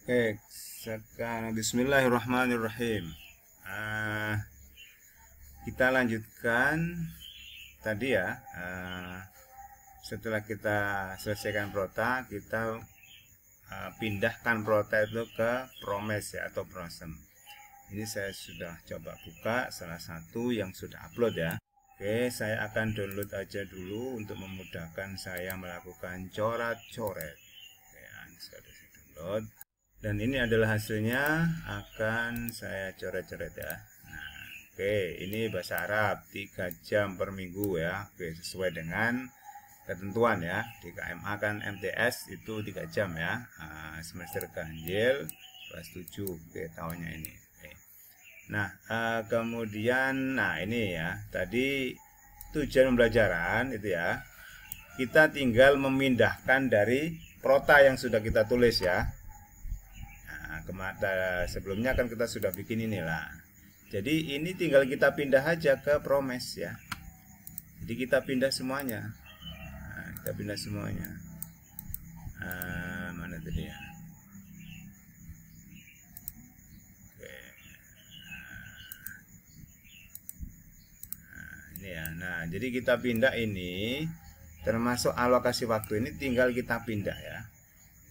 Oke, sekarang Bismillahirrahmanirrahim. Ah, kita lanjutkan tadi ya. Setelah kita selesaikan prota, kita pindahkan prota itu ke promes ya atau prosem. Ini saya sudah coba buka salah satu yang sudah upload ya. Oke, saya akan download aja dulu untuk memudahkan saya melakukan coret-coret. Oke, ini sudah saya download. Dan ini adalah hasilnya, akan saya coret-coret ya. Nah, oke, ini bahasa Arab 3 jam per minggu ya. Oke, sesuai dengan ketentuan ya. Di KMA kan MTS itu 3 jam ya. Semester ganjil kelas 7. Oke, tahunnya ini. Oke. Nah, kemudian ini ya. Tadi tujuan pembelajaran itu ya. Kita tinggal memindahkan dari prota yang sudah kita tulis ya. Sebelumnya kan kita sudah bikin inilah. Jadi ini tinggal kita pindah aja ke promes ya. Jadi kita pindah semuanya. Kita pindah semuanya. Mana tadi ya? Oke. Ini ya. Nah, jadi kita pindah ini, termasuk alokasi waktu ini tinggal kita pindah ya.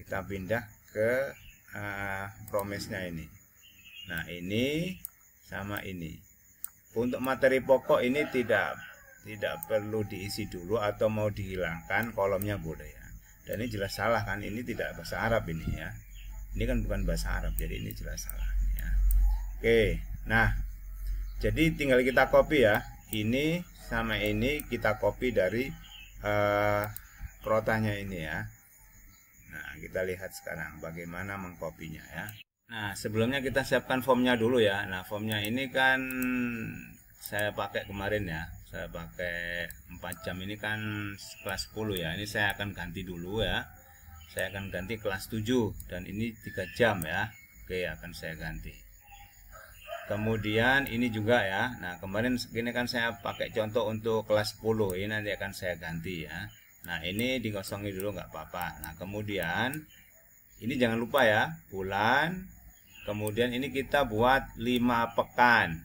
Kita pindah ke promesnya ini. Nah, ini sama ini. Untuk materi pokok ini tidak perlu diisi dulu atau mau dihilangkan kolomnya boleh ya. Dan ini jelas salah kan, ini tidak bahasa Arab ini ya. Ini kan bukan bahasa Arab, jadi ini jelas salah ya. Oke. Nah, jadi tinggal kita copy ya. Ini sama ini kita copy dari protanya ini ya. Nah, kita lihat sekarang bagaimana mengkopinya ya. Nah, sebelumnya kita siapkan formnya dulu ya. Nah, formnya ini kan saya pakai kemarin ya. Saya pakai 4 jam ini kan kelas 10 ya. Ini saya akan ganti dulu ya. Saya akan ganti kelas 7 dan ini 3 jam ya. Oke, akan saya ganti. Kemudian ini juga ya. Nah, kemarin segini kan saya pakai contoh untuk kelas 10. Ini nanti akan saya ganti ya. Nah, ini dikosongi dulu nggak apa-apa. Nah, kemudian ini jangan lupa ya, bulan. Kemudian ini kita buat 5 pekan.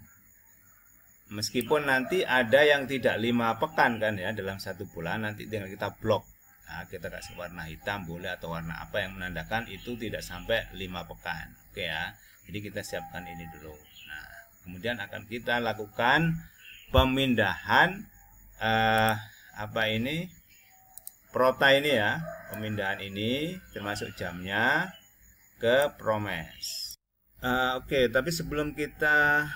Meskipun nanti ada yang tidak 5 pekan kan ya dalam 1 bulan, nanti tinggal kita blok. Nah, kita kasih warna hitam boleh atau warna apa yang menandakan itu tidak sampai 5 pekan. Oke ya. Jadi kita siapkan ini dulu. Nah, kemudian akan kita lakukan pemindahan prota ini ya, pemindahan ini termasuk jamnya ke promes. Oke, tapi sebelum kita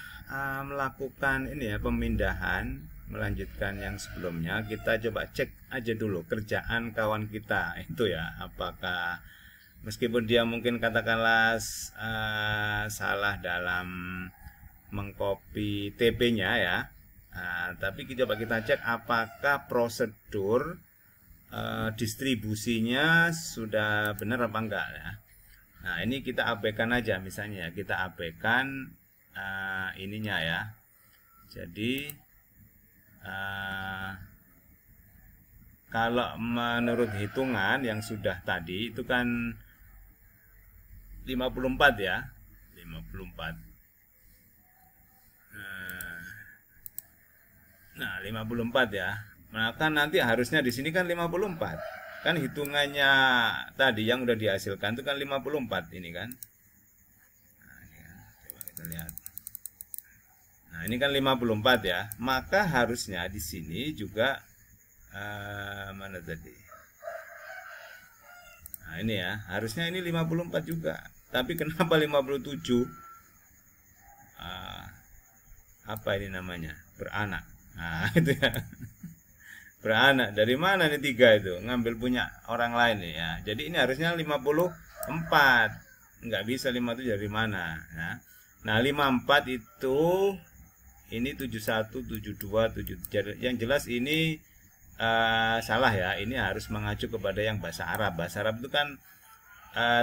melakukan ini ya pemindahan, melanjutkan yang sebelumnya, kita coba cek aja dulu kerjaan kawan kita itu ya, apakah meskipun dia mungkin katakanlah salah dalam mengcopy TP-nya ya, tapi coba kita cek apakah prosedur distribusinya sudah benar apa enggak ya. Nah, ini kita abaikan aja misalnya, kita abaikan ininya ya. Jadi kalau menurut hitungan yang sudah tadi itu kan 54 ya, 54. Nah, 54 ya. Maka nanti harusnya di sini kan 54. Kan hitungannya tadi yang udah dihasilkan itu kan 54 ini kan. Nah, ini kan. Coba kita lihat. Nah, ini kan 54 ya. Maka harusnya di sini juga mana tadi? Nah, ini ya. Harusnya ini 54 juga. Tapi kenapa 57? Apa ini namanya? Beranak. Nah, itu ya. Beranak dari mana nih 3 itu ngambil punya orang lain nih ya. Jadi ini harusnya 54, nggak bisa 57 dari mana ya. Nah, 54 itu ini 71 72 7. Yang jelas ini salah ya. Ini harus mengacu kepada yang bahasa Arab. Bahasa Arab itu kan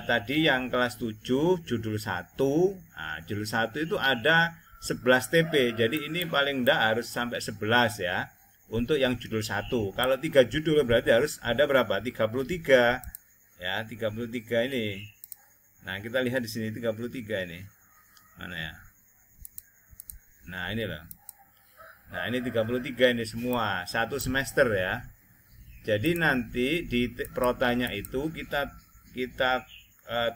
tadi yang kelas 7 judul 1. Nah, judul 1 itu ada 11 TP. Jadi ini paling enggak harus sampai 11 ya. Untuk yang judul 1. Kalau 3 judul berarti harus ada berapa? 33. Ya, 33 ini. Nah, kita lihat di sini 33 ini. Mana ya? Nah, ini loh. Nah, ini 33 ini semua, satu semester ya. Jadi nanti di protanya itu kita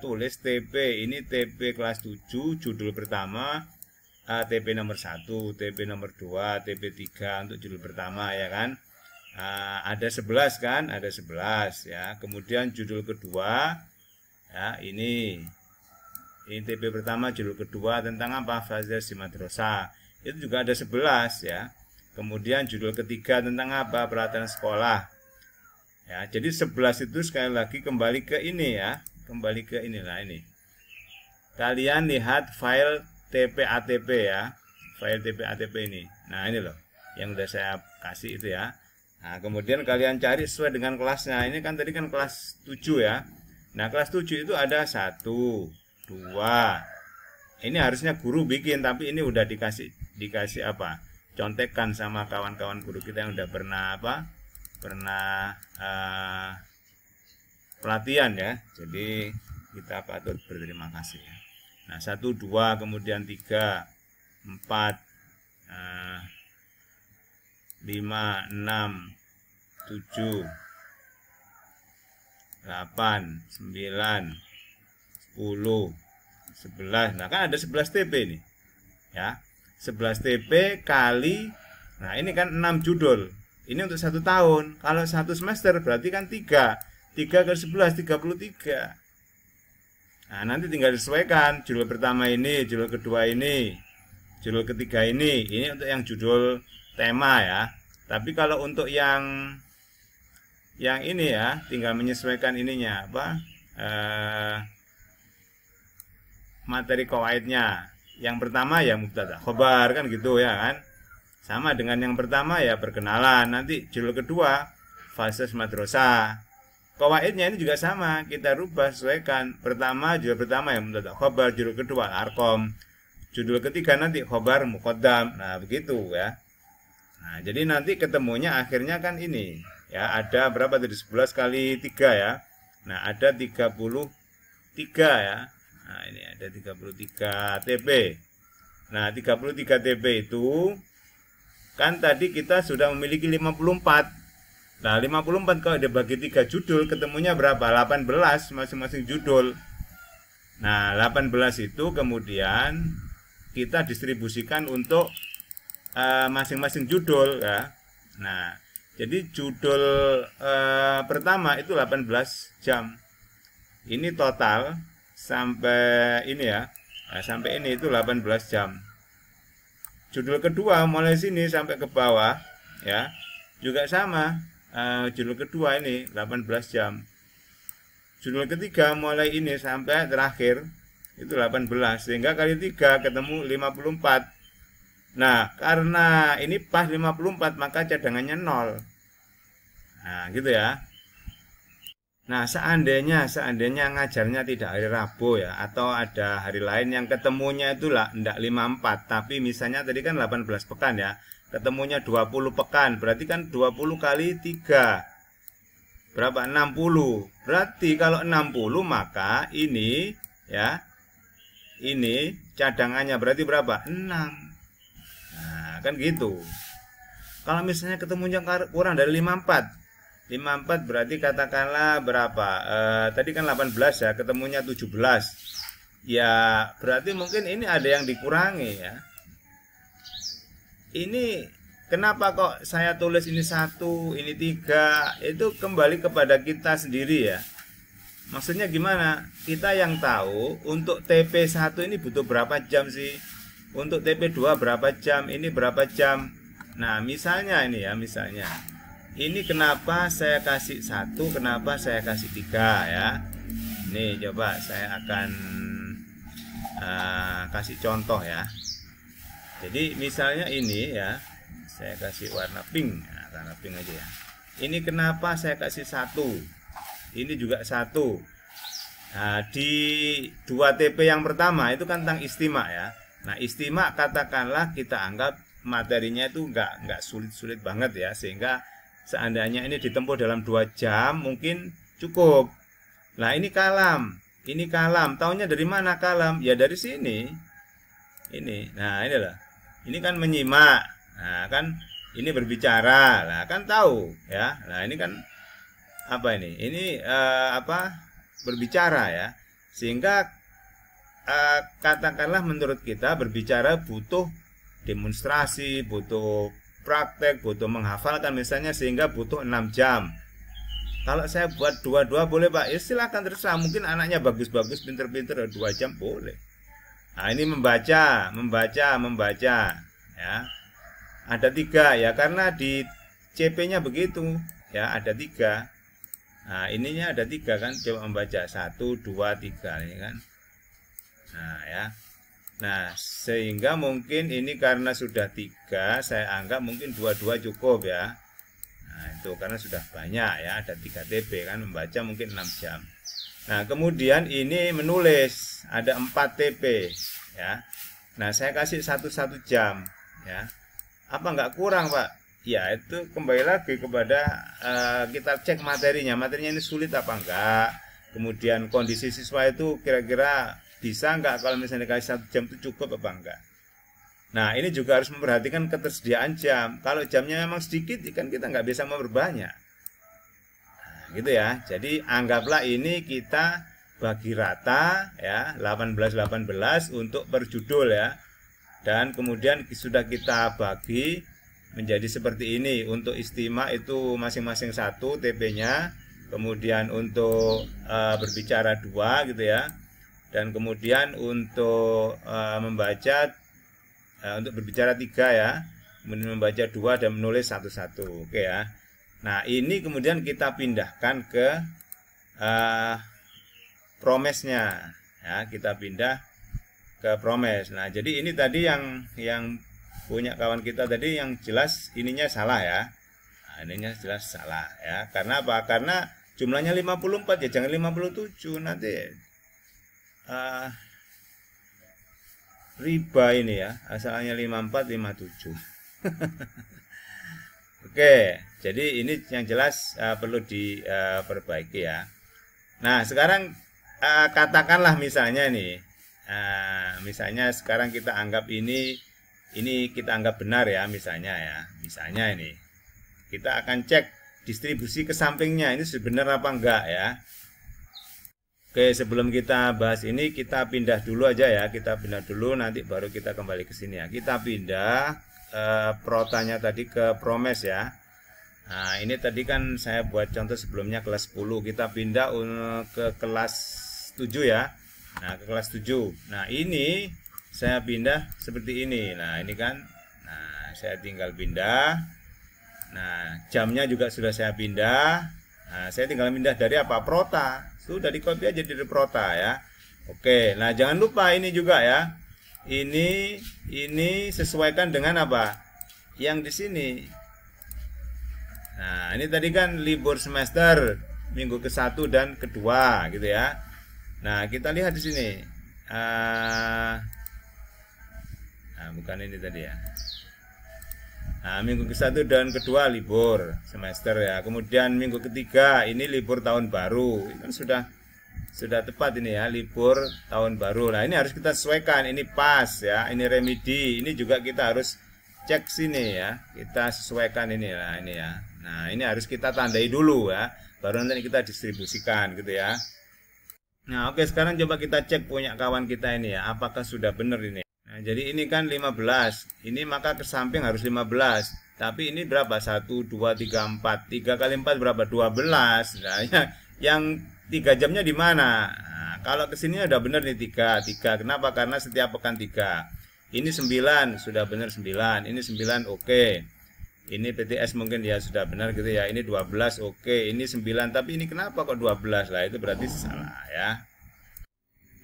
tulis TP, ini TP kelas 7, judul pertama, TP nomor 1, TP nomor 2, TP 3 untuk judul pertama ya kan. Ada 11 kan, ada 11 ya. Kemudian judul kedua ya, ini TP pertama, judul kedua tentang apa? Fazil di madrasah. Itu juga ada 11 ya. Kemudian judul ketiga tentang apa? Peralatan sekolah. Ya, jadi 11 itu sekali lagi kembali ke ini ya. Kembali ke inilah ini. Kalian lihat file TP-ATP ya. File TP-ATP ini. Nah, ini loh yang udah saya kasih itu ya. Nah, kemudian kalian cari sesuai dengan kelasnya. Ini kan tadi kan kelas 7 ya. Nah, kelas 7 itu ada 1, 2. Ini harusnya guru bikin, tapi ini udah dikasih apa? Contekan sama kawan-kawan guru kita yang udah pernah pelatihan ya. Jadi kita patut berterima kasih ya. Nah, 1, 2, kemudian 3, 4, 5, 6, 7, 8, 9, 10, 11. Nah, kan ada 11 TP ini. Ya. 11 TP kali, nah ini kan 6 judul. Ini untuk 1 tahun. Kalau 1 semester berarti kan 3. 3 kali 11, 33. Nah, nanti tinggal disesuaikan. Judul pertama ini, judul kedua ini, judul ketiga ini. Ini untuk yang judul tema ya. Tapi kalau untuk yang ini ya, tinggal menyesuaikan ininya apa? Materi kawaidnya. Yang pertama ya mubtada khobar kan gitu ya kan. Sama dengan yang pertama ya perkenalan. Nanti judul kedua fase madrasah. Kawaidnya ini juga sama, kita rubah sesuaikan. Pertama judul pertama ya mubtada khobar, judul kedua arkom. Judul ketiga nanti khobar muqaddam. Nah, begitu ya. Nah, jadi nanti ketemunya akhirnya kan ini. Ya, ada berapa tadi? 11 kali 3 ya. Nah, ada 33 ya. Nah, ini ada 33 TP. Nah, 33 TP itu kan tadi kita sudah memiliki 54. Nah, 54 kalau dibagi 3 judul ketemunya berapa? 18 masing-masing judul. Nah, 18 itu kemudian kita distribusikan untuk masing-masing judul ya. Nah, jadi judul pertama itu 18 jam. Ini total sampai ini ya. Nah, sampai ini itu 18 jam. Judul kedua mulai sini sampai ke bawah ya. Juga sama. Judul kedua ini 18 jam. Judul ketiga mulai ini sampai terakhir itu 18, sehingga kali 3 ketemu 54. Nah, karena ini pas 54 maka cadangannya 0. Nah, gitu ya. Nah, seandainya ngajarnya tidak hari Rabu ya, atau ada hari lain yang ketemunya itu lah enggak 54, tapi misalnya tadi kan 18 pekan ya, ketemunya 20 pekan, berarti kan 20 kali 3 berapa? 60. Berarti kalau 60 maka ini ya, ini cadangannya berarti berapa? 6. Nah, kan gitu. Kalau misalnya ketemunya kurang dari 54 berarti katakanlah berapa? Tadi kan 18 ya, ketemunya 17. Ya, berarti mungkin ini ada yang dikurangi ya. Ini kenapa kok saya tulis ini 1, ini 3? Itu kembali kepada kita sendiri ya. Maksudnya gimana? Kita yang tahu untuk TP1 ini butuh berapa jam sih? Untuk TP2 berapa jam? Ini berapa jam? Nah, misalnya ini ya, misalnya. Ini kenapa saya kasih 1, kenapa saya kasih 3 ya. Nih coba saya akan kasih contoh ya. Jadi misalnya ini ya, saya kasih warna pink. Nah, warna pink aja ya. Ini kenapa saya kasih 1. Ini juga 1. Nah, di 2 TP yang pertama itu kan tentang istimak ya. Nah, istimak katakanlah kita anggap materinya itu enggak sulit-sulit banget ya, sehingga seandainya ini ditempuh dalam 2 jam mungkin cukup. Nah, ini kalam. ini kalam. Taunya dari mana kalam? Ya dari sini. Ini. Nah, inilah. Ini kan menyimak. Nah, kan ini berbicara. Nah, kan tahu ya. Nah, ini kan apa ini? Ini berbicara ya. Sehingga katakanlah menurut kita berbicara butuh demonstrasi, butuh praktek, butuh menghafalkan misalnya, sehingga butuh 6 jam. Kalau saya buat 2 boleh Pak? Ya silakan, terserah. Mungkin anaknya bagus-bagus, pinter-pinter, 2 jam boleh. Nah, ini membaca ya. Ada 3 ya, karena di CP-nya begitu ya, ada 3. Nah, ininya ada 3 kan, coba membaca 1, 2, 3 ini kan. Nah ya. Nah, sehingga mungkin ini karena sudah 3, saya anggap mungkin 2 cukup ya. Nah, itu karena sudah banyak ya, ada 3 TP kan, membaca mungkin 6 jam. Nah, kemudian ini menulis ada 4 TP ya. Nah, saya kasih 1 jam ya. Apa nggak kurang, Pak? Ya, itu kembali lagi kepada kita cek materinya. Materinya ini sulit apa enggak? Kemudian kondisi siswa itu kira-kira bisa enggak, kalau misalnya dikasih 1 jam itu cukup apa enggak. Nah, ini juga harus memperhatikan ketersediaan jam. Kalau jamnya memang sedikit, kan kita nggak bisa memperbanyak. Nah, gitu ya. Jadi anggaplah ini kita bagi rata ya, 18 untuk per judul ya. Dan kemudian sudah kita bagi menjadi seperti ini. Untuk istimewa itu masing-masing 1 TP-nya. Kemudian untuk berbicara 2 gitu ya. Dan kemudian untuk membaca, untuk berbicara 3 ya, kemudian membaca 2 dan menulis 1. Oke ya. Nah, ini kemudian kita pindahkan ke promesnya ya, kita pindah ke promes. Nah, jadi ini tadi yang punya kawan kita tadi yang jelas ininya salah ya. Nah, ininya jelas salah ya. Karena apa? Karena jumlahnya 54 ya, jangan 57, nanti riba ini ya, asalnya 54 57. Oke, jadi ini yang jelas perlu diperbaiki ya. Nah, sekarang katakanlah misalnya nih, misalnya sekarang kita anggap ini kita anggap benar ya, misalnya ini kita akan cek distribusi ke sampingnya ini benar apa enggak ya. Oke, sebelum kita bahas ini, kita pindah dulu aja ya. Kita pindah dulu, nanti baru kita kembali ke sini ya. Kita pindah protanya tadi ke promes ya. Nah, ini tadi kan saya buat contoh sebelumnya kelas 10. Kita pindah ke kelas 7 ya. Nah, ke kelas 7. Nah, ini saya pindah seperti ini. Nah, ini kan. Nah, saya tinggal pindah. Nah, jamnya juga sudah saya pindah. Nah, saya tinggal pindah dari apa? Prota. Sudah di copy aja dari prota ya. Oke, nah jangan lupa ini juga ya. Ini sesuaikan dengan apa? Yang di sini. Nah, ini tadi kan libur semester minggu ke-1 dan ke-2 gitu ya. Nah, kita lihat di sini. Nah, bukan ini tadi ya. Nah, minggu ke-1 dan ke-2 libur semester ya. Kemudian minggu ke-3 ini libur tahun baru. Ini kan sudah tepat ini ya, libur tahun baru. Nah, ini harus kita sesuaikan. Ini pas ya. Ini remedi. Ini juga kita harus cek sini ya. Kita sesuaikan ini lah ini ya. Nah, ini harus kita tandai dulu ya. Baru nanti kita distribusikan gitu ya. Nah, oke, sekarang coba kita cek punya kawan kita ini ya. Apakah sudah benar ini? Nah, jadi ini kan 15. Ini maka ke samping harus 15. Tapi ini berapa? 1, 2, 3, 4. 3 kali 4 berapa? 12. Nah, yang 3 jamnya di mana? Nah, kalau kesini udah benar nih 3. Kenapa? Karena setiap pekan 3. Ini 9. Sudah benar 9. Ini 9 oke. Ini PTS mungkin ya sudah benar gitu ya. Ini 12 oke. Ini 9. Tapi ini kenapa kok 12? Lah itu berarti salah ya.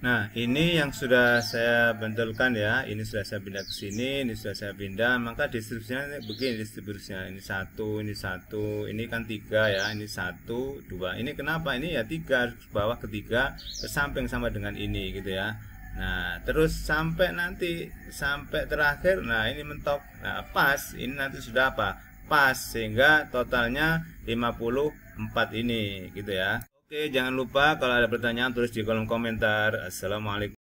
Nah, ini yang sudah saya benturkan ya. Ini sudah saya pindah ke sini, ini sudah saya pindah. Maka distribusinya begini distribusinya. Ini 1, ini 1, ini kan 3 ya. Ini 1, 2. Ini kenapa? Ini ya 3 ke bawah ke 3 ke samping sama dengan ini gitu ya. Nah, terus sampai terakhir. Nah, ini mentok. Nah, pas. Ini nanti sudah apa? Pas, sehingga totalnya 54 ini gitu ya. Oke, jangan lupa kalau ada pertanyaan tulis di kolom komentar. Assalamualaikum.